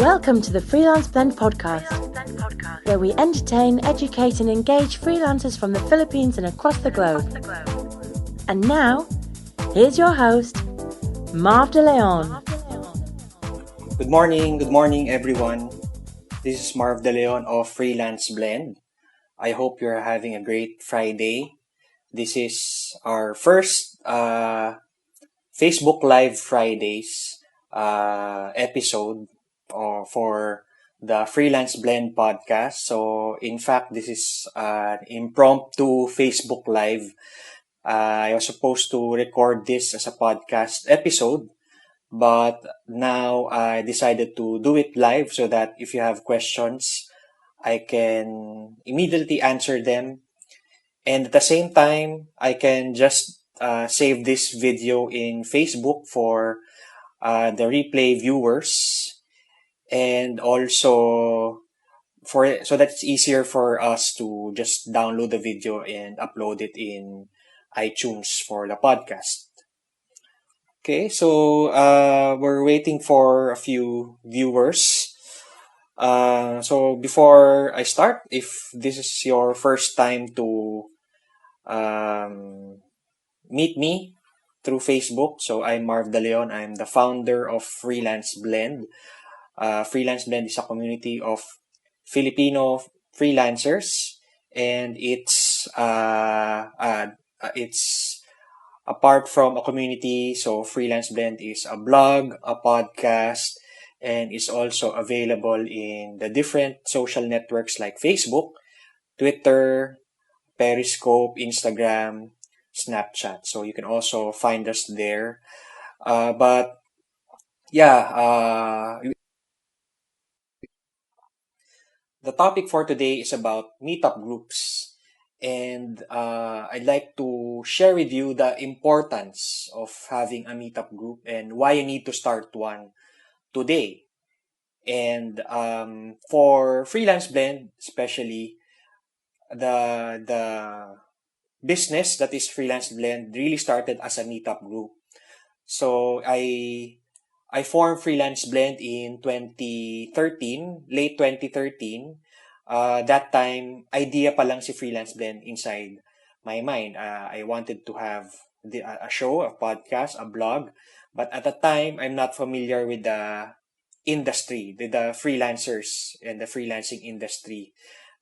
Welcome to the Freelance Blend podcast, where we entertain, educate and engage freelancers from the Philippines and across the globe. And now, here's your host, Marv De Leon. Good morning everyone. This is Marv De Leon of Freelance Blend. I hope you're having a great Friday. This is our first Facebook Live Fridays episode for the Freelance Blend podcast. So in fact, this is an impromptu Facebook Live. I was supposed to record this as a podcast episode, but now I decided to do it live so that if you have questions, I can immediately answer them. And at the same time, I can just save this video in Facebook for the replay viewers, and also so that it's easier for us to just download the video and upload it in iTunes for the podcast. Okay, so we're waiting for a few viewers. So before I start, if this is your first time to meet me through Facebook, so I'm Marv De Leon. I'm the founder of Freelance Blend. Freelance Blend is a community of Filipino freelancers, and it's apart from a community. So Freelance Blend is a blog, a podcast, and is also available in the different social networks like Facebook, Twitter, Periscope, Instagram, Snapchat. So you can also find us there. But yeah, the topic for today is about meetup groups. And I'd like to share with you the importance of having a meetup group and why you need to start one today. And for Freelance Blend, especially, the business that is Freelance Blend really started as a meetup group. So I formed Freelance Blend in 2013, late 2013. That time, idea pa lang si Freelance Blend inside my mind. I wanted to have a show, a podcast, a blog. But at the time, I'm not familiar with the industry, with the freelancers and the freelancing industry.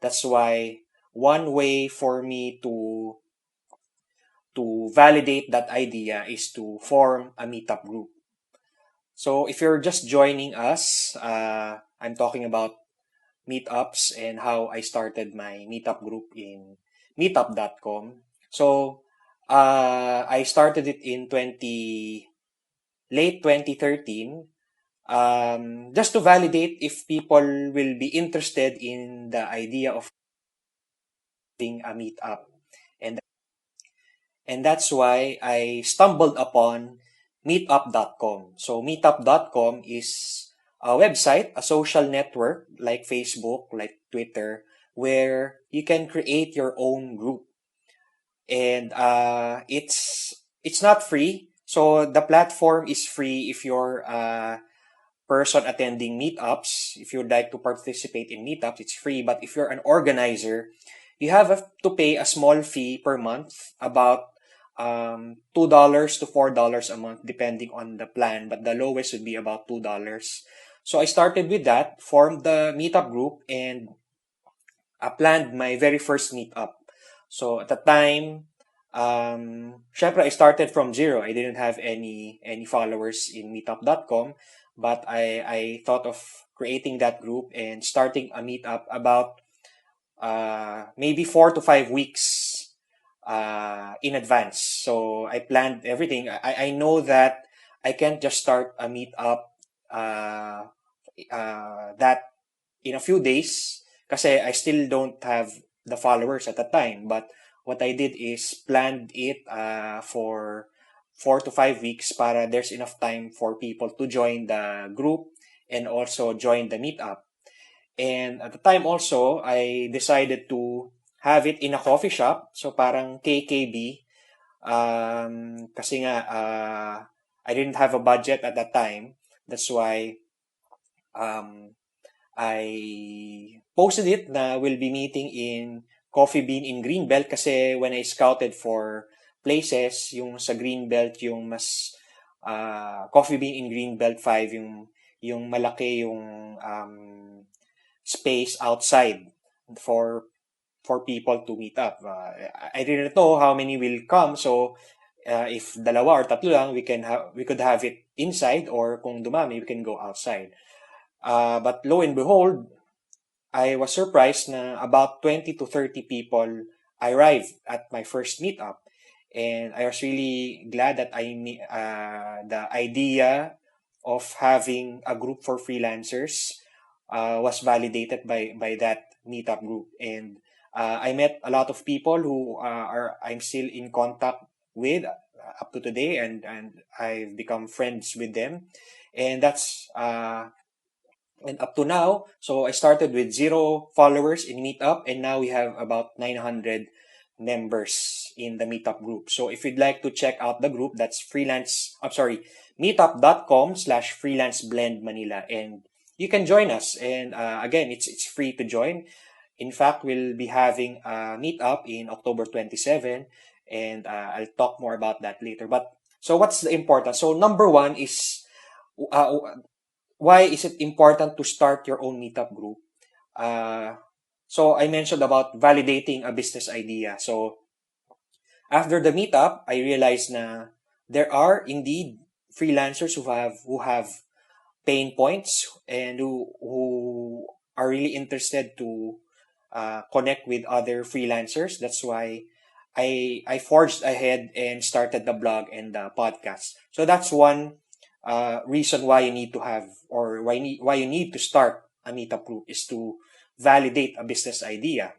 That's why one way for me to validate that idea is to form a meetup group. So if you're just joining us, I'm talking about meetups and how I started my meetup group in meetup.com. So I started it in late 2013, just to validate if people will be interested in the idea of having a meetup. And And that's why I stumbled upon meetup.com. So meetup.com is a website, a social network like Facebook, like Twitter, where you can create your own group. And it's not free. So the platform is free if you're a person attending meetups. If you'd like to participate in meetups, it's free. But if you're an organizer, you have to pay a small fee per month, about $2 to $4 a month, depending on the plan. But the lowest would be about $2. So I started with that, formed the meetup group, and I planned my very first meetup. So at the time, syempre I started from zero. I didn't have any followers in meetup.com, but I thought of creating that group and starting a meetup about maybe 4 to 5 weeks in advance. So I planned everything. I know that I can't just start a meetup that in a few days kasi I still don't have the followers at the time. But what I did is planned it for 4 to 5 weeks para there's enough time for people to join the group and also join the meetup. And at the time also, I decided to have it in a coffee shop. So parang KKB. Kasi nga, I didn't have a budget at that time. That's why um, I posted it na we'll be meeting in Coffee Bean in Greenbelt kasi when I scouted for places, yung sa Greenbelt yung mas Coffee Bean in Greenbelt 5 yung malaki yung space outside for people to meet up. I didn't know how many will come, so if dalawa or tatlo lang, we could have it inside, or kung dumami, we can go outside. But lo and behold, I was surprised na about 20 to 30 people arrived at my first meetup. And I was really glad that the idea of having a group for freelancers was validated by that meetup group. And I met a lot of people who I'm still in contact with up to today, and I've become friends with them. And and up to now, so I started with 0 followers in Meetup, and now we have about 900 members in the Meetup group. So if you'd like to check out the group, that's meetup.com/freelance blend Manila, and you can join us. And again, it's free to join. In fact, we'll be having a meetup in October 27, and I'll talk more about that later. But so what's the importance? So number one is uh, why is it important to start your own meetup group? So I mentioned about validating a business idea. So after the meetup, I realized na there are indeed freelancers who have pain points, and who are really interested to connect with other freelancers. That's why I forged ahead and started the blog and the podcast. So that's one reason why you need to have, or why you need to start a meetup group, is to validate a business idea.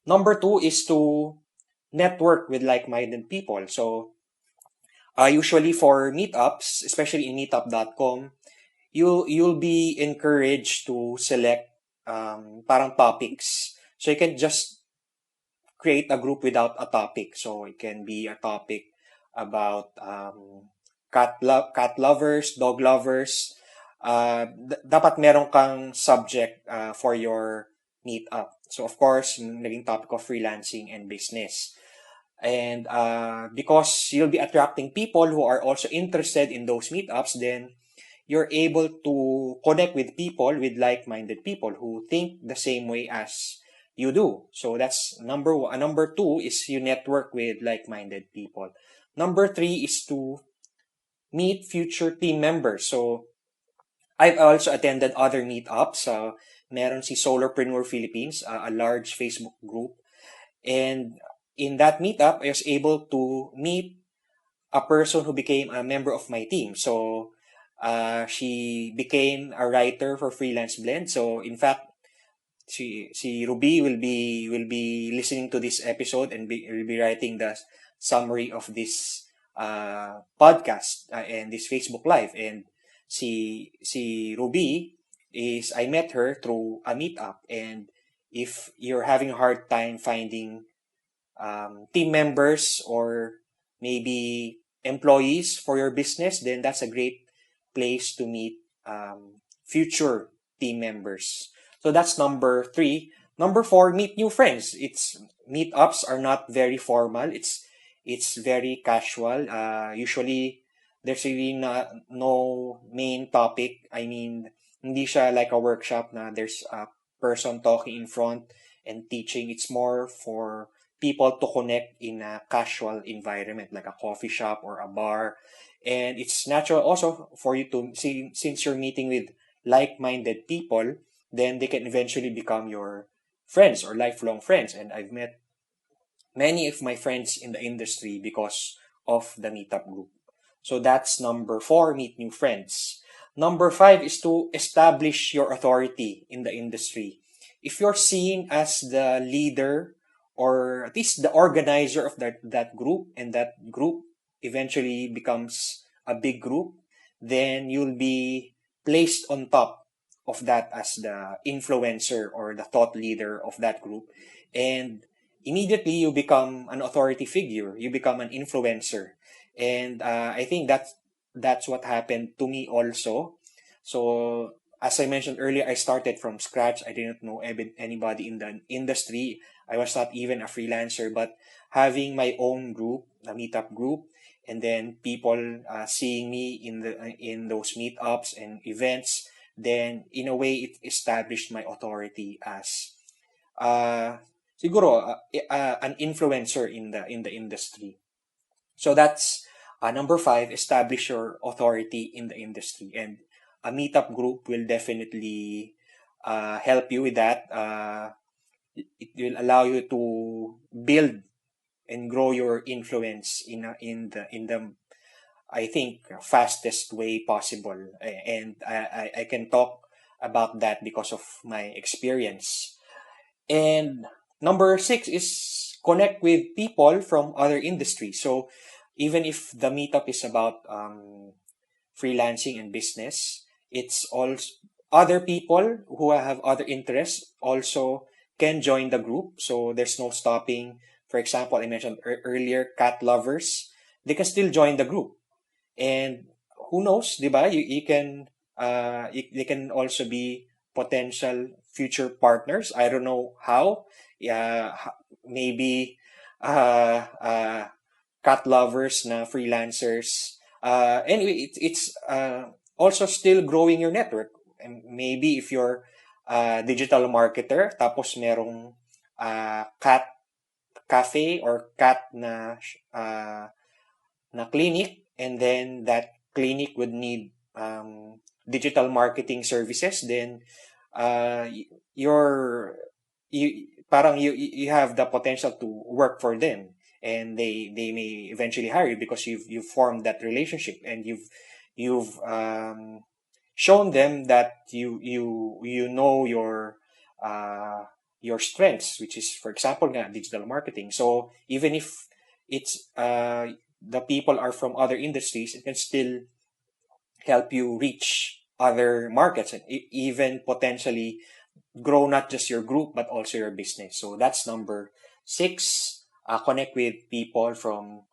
Number two is to network with like-minded people. So usually for meetups, especially in meetup.com, you'll be encouraged to select parang topics. So you can just create a group without a topic. So it can be a topic about cat lovers, dog lovers. Dapat meron kang subject for your meetup. So of course, naging topic of freelancing and business. And because you'll be attracting people who are also interested in those meetups, then you're able to connect with people, with like-minded people who think the same way as you do. So that's number one. Number two is you network with like-minded people. Number three is to meet future team members. So I've also attended other meetups. Meron si Solarpreneur Philippines, a large Facebook group. And in that meetup, I was able to meet a person who became a member of my team. So she became a writer for Freelance Blend. So in fact, si Ruby will be listening to this episode, and will be writing the summary of this podcast and this Facebook Live. And si Ruby is, I met her through a meetup. And if you're having a hard time finding team members, or maybe employees for your business, then that's a great place to meet future team members. So that's number three. Number four, meet new friends. Meetups are not very formal. It's very casual. Usually there's really no main topic. I mean, hindi siya like a workshop na there's a person talking in front and teaching. It's more for people to connect in a casual environment, like a coffee shop or a bar. And it's natural also for you to see, since you're meeting with like-minded people, then they can eventually become your friends or lifelong friends. And I've met many of my friends in the industry because of the meetup group. So that's number four, meet new friends. Number five is to establish your authority in the industry. If you're seen as the leader, or at least the organizer of that group, and that group eventually becomes a big group, then you'll be placed on top of that as the influencer or the thought leader of that group. And immediately you become an authority figure, you become an influencer. And I think that's what happened to me also. So as I mentioned earlier, I started from scratch. I didn't know anybody in the industry. I was not even a freelancer, but having my own group, a meetup group, and then people seeing me in those meetups and events, then in a way it established my authority as uh, siguro an influencer in the industry. So that's number five, establish your authority in the industry. And a meetup group will definitely help you with that. It will allow you to build and grow your influence in the I think fastest way possible. And I can talk about that because of my experience. And number six is connect with people from other industries. So even if the meetup is about freelancing and business, it's also other people who have other interests also can join the group. So there's no stopping. For example, I mentioned earlier, cat lovers, they can still join the group. And who knows, di ba? You can they can also be potential future partners. I don't know how. Yeah, maybe cat lovers na freelancers. Anyway, it's also still growing your network. And maybe if you're a digital marketer, tapos merong cat cafe or cat na clinic, and then that clinic would need digital marketing services, then you're you have the potential to work for them, and they may eventually hire you because you've formed that relationship, and you've shown them that you know your strengths, which is, for example, nga, digital marketing. So even if it's the people are from other industries, it can still help you reach other markets and even potentially grow not just your group but also your business. So that's number six. Connect with people from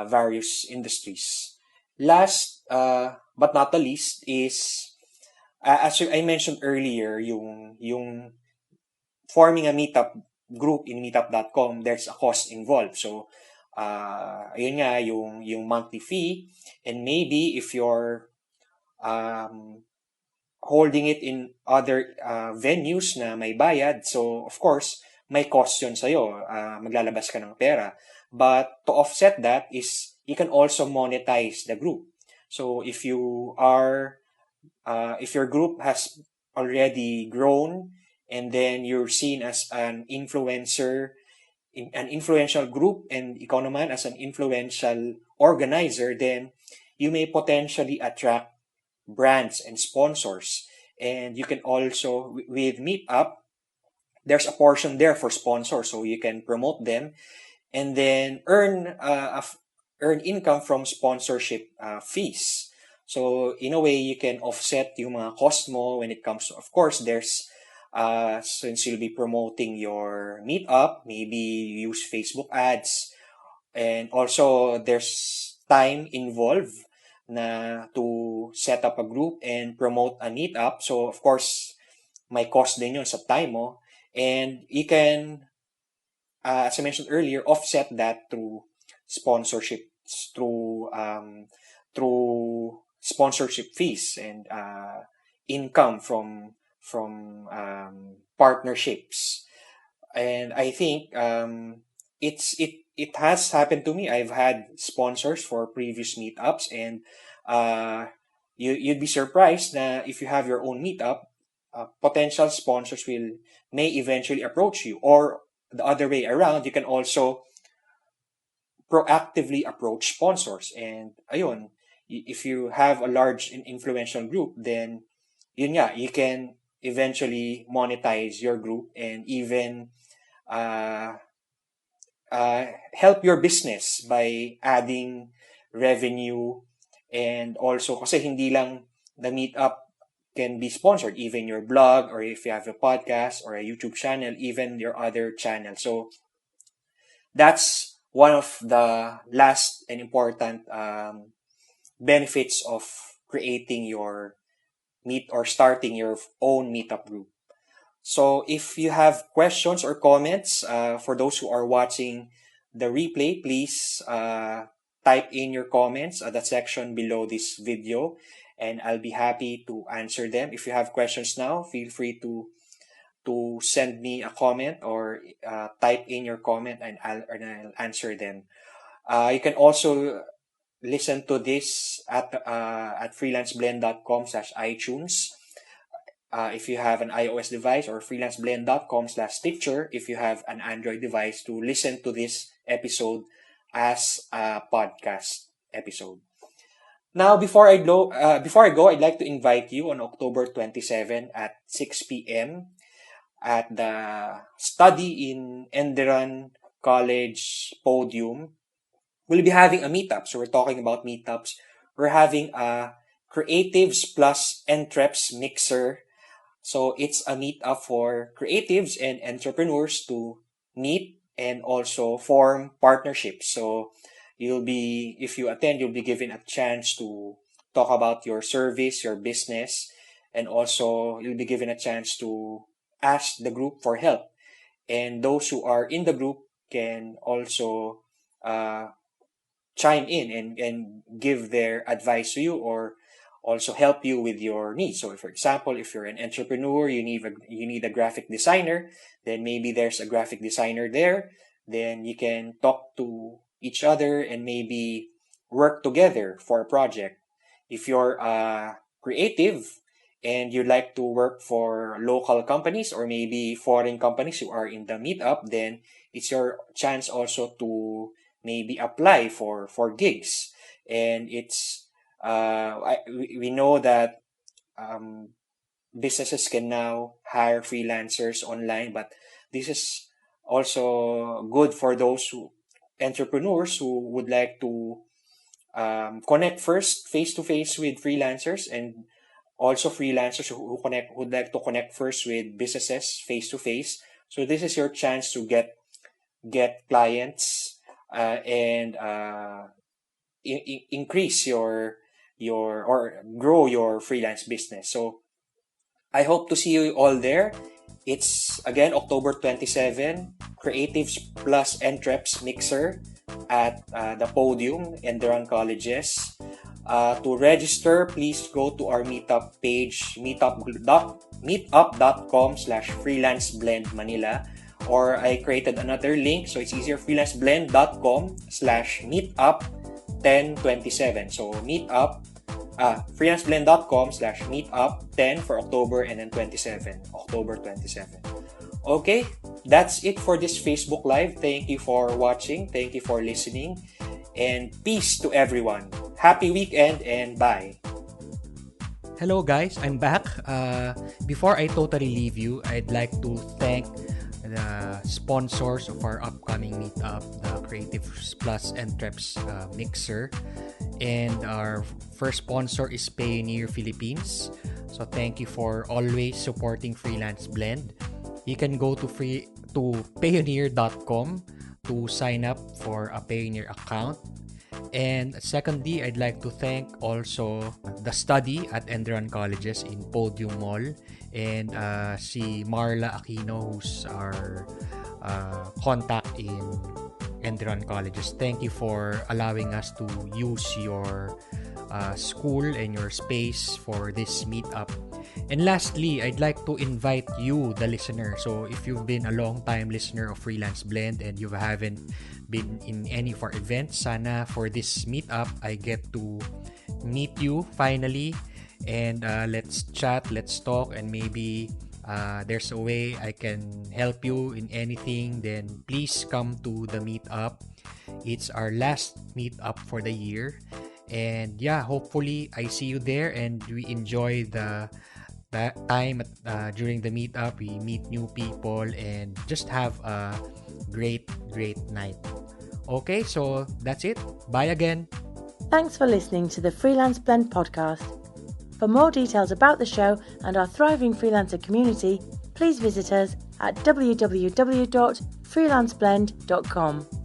various industries. Last but not the least is as I mentioned earlier, yung forming a meetup group in meetup.com, there's a cost involved. So, ayun nga, yung monthly fee. And maybe if you're um, holding it in other venues na may bayad, so of course, may cost yun sa'yo. Maglalabas ka ng pera. But to offset that is, you can also monetize the group. So if your group has already grown and then you're seen as an influencer in an influential group and ikaw naman as an influential organizer, then you may potentially attract brands and sponsors. And you can also, with Meetup, there's a portion there for sponsors, so you can promote them and then earn income from sponsorship fees. So in a way, you can offset yung mga cost mo when it comes to, of course, there's since you'll be promoting your meetup, maybe you use Facebook ads, and also there's time involved na to set up a group and promote a meetup. So of course, may cost din yun sa time mo, and you can as I mentioned earlier, offset that through sponsorships, through sponsorship fees and income from partnerships. And I think it has happened to me. I've had sponsors for previous meetups, and uh, you'd be surprised that if you have your own meetup, potential sponsors may eventually approach you, or the other way around, you can also proactively approach sponsors. And ayun, if you have a large and influential group, then yun nga, you can eventually monetize your group and even uh, help your business by adding revenue. And also kasi hindi lang the meetup can be sponsored, even your blog, or if you have a podcast or a YouTube channel, even your other channel. So that's one of the last and important benefits of creating your starting your own meetup group. So if you have questions or comments, for those who are watching the replay, please type in your comments at the section below this video, and I'll be happy to answer them. If you have questions now, feel free to send me a comment or type in your comment, and I'll answer them. You can also listen to this at freelanceblend.com/iTunes. If you have an iOS device, or freelanceblend.com/Stitcher if you have an Android device, to listen to this episode as a podcast episode. Now, before I go, I'd like to invite you on October 27 at 6 p.m. at the Study in Enderun College podium. We'll be having a meetup. So we're talking about meetups. We're having a Creatives plus Entreps mixer. So it's a meetup for creatives and entrepreneurs to meet and also form partnerships. So if you attend, you'll be given a chance to talk about your service, your business, and also you'll be given a chance to ask the group for help. And those who are in the group can also chime in and give their advice to you, or also help you with your needs. So, for example, if you're an entrepreneur, you need a graphic designer, then maybe there's a graphic designer there. Then you can talk to each other and maybe work together for a project. If you're a creative and you'd like to work for local companies or maybe foreign companies who are in the meetup, then it's your chance also to maybe apply for gigs. And it's we know that businesses can now hire freelancers online, but this is also good for those entrepreneurs who would like to connect first face to face with freelancers, and also freelancers who'd like to connect first with businesses face to face. So this is your chance to get clients and increase your or grow your freelance business. So I hope to see you all there. It's again October 27, Creatives plus Entreps mixer at the podium in Durham Colleges. To register, please go to our meetup page, meetup.com/freelanceblendmanila, or I created another link, so it's easier, freelanceblend.com/meetup1027. So meetup, freelanceblend.com/meetup10 for October, and then October 27. Okay, that's it for this Facebook Live. Thank you for watching. Thank you for listening. And peace to everyone. Happy weekend and bye. Hello guys, I'm back. Before I totally leave you, I'd like to thank the sponsors of our upcoming meetup, the Creatives Plus Entreps Mixer. And our first sponsor is Pioneer Philippines. So thank you for always supporting Freelance Blend. You can go to payoneer.com to sign up for a Payoneer account. And secondly, I'd like to thank also the study at Enderun Colleges in Podium Mall, and si Marla Aquino, who's our contact in Enderun Colleges. Thank you for allowing us to use your school and your space for this meetup. And lastly, I'd like to invite you, the listener. So if you've been a long-time listener of Freelance Blend and you haven't been in any of our events, sana for this meetup, I get to meet you finally. And let's chat, let's talk, and maybe there's a way I can help you in anything. Then please come to the meetup. It's our last meetup for the year. And yeah, hopefully I see you there and we enjoy that time during the meetup. We meet new people and just have a great night. Okay, so that's it. Bye again. Thanks for listening to the Freelance Blend podcast. For more details about the show and our thriving freelancer community, please visit us at www.freelanceblend.com.